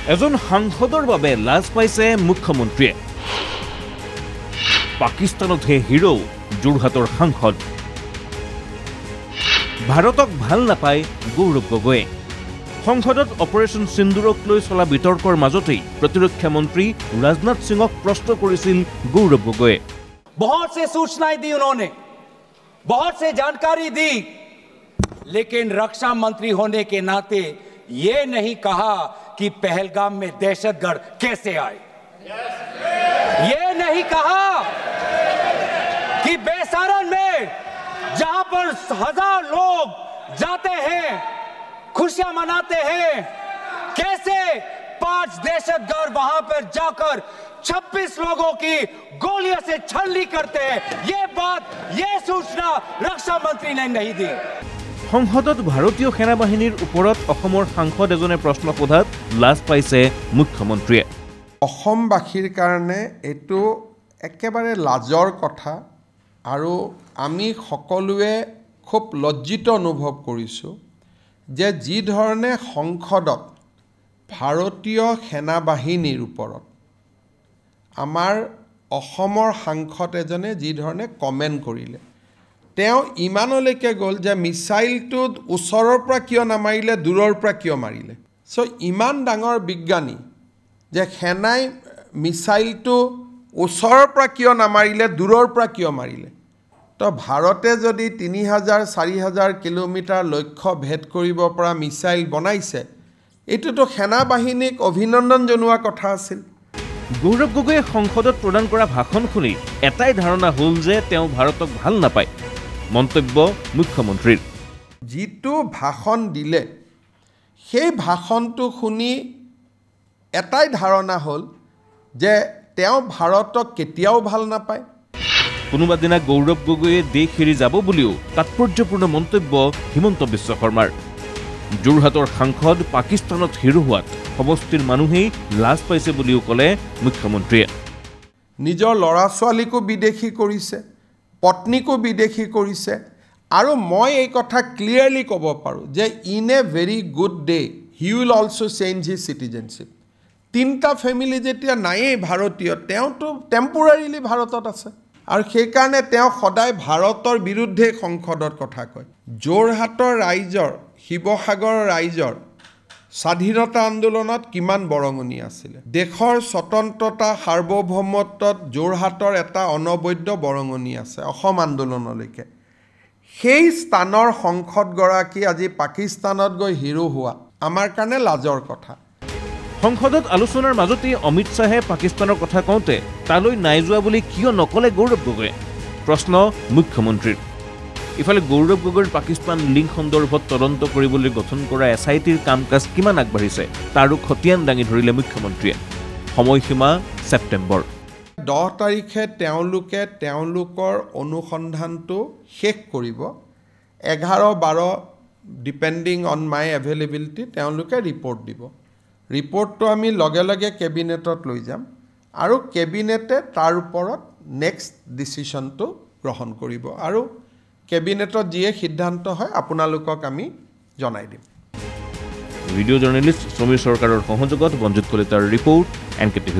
এজন সাংসদৰ বাবে লাজ পাইছে মুখ্যমন্ত্ৰীয়ে। পাকিস্তানতহে হিৰো যোৰহাটৰ সাংসদ। ভাৰতক ভাল নাপায় গৌৰৱ গগৈয়ে। সংসদত অপাৰেশ্যন সিন্দুৰক লৈ চলা বিতৰ্কৰ মাজতেই প্ৰতিৰক্ষা মন্ত্ৰী ৰাজনাথ সিঙক প্ৰশ্ন কৰিছিল গৌৰৱ গগৈয়ে। बहुत से सूचनाएं दी उन्होंने, बहुत से जानकारी दी, लेकिन रक्षा मंत्री होने के नाते ये नहीं कहा कि पहलगाम में दहशतगर्द कैसे आए। ये नहीं कहा कि बेसारन में जहां पर 1000 लोग जाते हैं, खुशियां मनाते हैं, कैसे 5 दहशतगर्द वहां पर जाकर 26 लोगों की गोलियों से छलनी करते हैं। ये बात, ये सूचना रक्षा मंत्री ने नहीं दी। সংসদত ভাৰতীয় সেনা বাহিনীৰ ওপৰত অসমৰ সাংসদ এজনে প্ৰশ্ন সোধাত লাজ পাইছে মুখ্যমন্ত্ৰীয়ে। অসমবাসীৰ কাৰণে এইটো একেবাৰে লাজৰ কথা আৰু আমি সকলোৱে খুব লজ্জিত অনুভৱ কৰিছোঁ যে যি ধৰণে সংসদত ভাৰতীয় সেনা বাহিনীৰ ওপৰত আমাৰ অসমৰ সাংসদ এজনে যি ধৰণে কমেণ্ট কৰিলে, তেওঁ ইমানলৈকে গ'ল যে মিছাইলটো ওচৰৰ পৰা কিয় নামাৰিলে, দূৰৰ পৰা কিয় মাৰিলে। চ' ইমান ডাঙৰ বিজ্ঞানী যে সেনাই মিছাইলটো ওচৰৰ পৰা কিয় নামাৰিলে, দূৰৰ পৰা কিয় মাৰিলে। তো ভাৰতে যদি 3000-4000 কিলোমিটাৰ লক্ষ্য ভেদ কৰিব পৰা মিছাইল বনাইছে, এইটোতো সেনা বাহিনীক অভিনন্দন জনোৱা কথা আছিল। গৌৰৱ গগৈয়ে সংসদত প্ৰদান কৰা ভাষণ শুনি এটাই ধাৰণা হ'ল যে তেওঁ ভাৰতক ভাল নাপায়। মন্তব্য মুখ্যমন্ত্ৰীৰ। যিটো ভাষণ দিলে সেই ভাষণটো শুনি এটাই ধাৰণা হ'ল যে তেওঁ ভাৰতক কেতিয়াও ভাল নাপায়। কোনোবা দিনা গৌৰৱ গগৈয়ে দেশ এৰি যাব বুলিও তাৎপৰ্যপূৰ্ণ মন্তব্য হিমন্ত বিশ্ব শৰ্মাৰ। যোৰহাটৰ সাংসদ পাকিস্তানত হিৰো হোৱাত সমষ্টিৰ মানুহেই লাজ পাইছে বুলিও ক'লে মুখ্যমন্ত্ৰীয়ে। নিজৰ ল'ৰা ছোৱালীকো বিদেশী কৰিছে, পত্নীকো বিদেশী কৰিছে, আৰু মই এই কথা ক্লিয়াৰলি ক'ব পাৰোঁ যে in a very good day he will also' change his citizenship. 3টা ফেমিলি যেতিয়া নায়েই ভাৰতীয়, তেওঁতো টেম্পৰাৰীলি ভাৰতত আছে, আৰু সেইকাৰণে তেওঁ সদায় ভাৰতৰ বিৰুদ্ধে সংসদত কথা কয়। যোৰহাটৰ ৰাইজৰ, শিৱসাগৰৰ ৰাইজৰ স্বাধীনতা আন্দোলনত কিমান বৰঙণি আছিলে। দেশৰ স্বতন্ত্ৰতা সাৰ্বভৌমত্বত যোৰহাটৰ এটা অনবদ্য বৰঙণি আছে অসম আন্দোলনলৈকে। সেই স্থানৰ সংসদগৰাকী আজি পাকিস্তানত গৈ হিৰো হোৱা আমাৰ কাৰণে লাজৰ কথা। সংসদত আলোচনাৰ মাজতেই অমিত শ্বাহে পাকিস্তানৰ কথা কওঁতে তালৈ নাই যোৱা বুলি কিয় নকলে গৌৰৱ গগৈয়ে? প্ৰশ্ন মুখ্যমন্ত্ৰীৰ। ইফালে গৌৰৱ গগৈৰ পাকিস্তান লিংক সন্দৰ্ভত তদন্ত কৰিবলৈ গঠন কৰা SITৰ কাম কাজ কিমান আগবাঢ়িছে তাৰো খতিয়ান দাঙি ধৰিলে মুখ্যমন্ত্ৰীয়ে। সময়সীমা ছেপ্টেম্বৰ। 10 তাৰিখে তেওঁলোকে তেওঁলোকৰ অনুসন্ধানটো শেষ কৰিব। 11-12 ডিপেণ্ডিং অন মাই এভেইলেবিলিটি তেওঁলোকে ৰিপৰ্ট দিব। ৰিপৰ্টটো আমি লগে লগে কেবিনেটত লৈ যাম, আৰু কেবিনেটে তাৰ ওপৰত নেক্সট ডিচিশ্যনটো গ্ৰহণ কৰিব, আৰু কেবিনেটত যিয়ে সিদ্ধান্ত হয় আপোনালোকক আমি জনাই দিম। ভিডিঅ' জাৰ্নেলিষ্ট সমীৰ চৰকাৰৰ সহযোগত বঞ্জিত কলিতাৰ ৰিপৰ্ট NKTV+।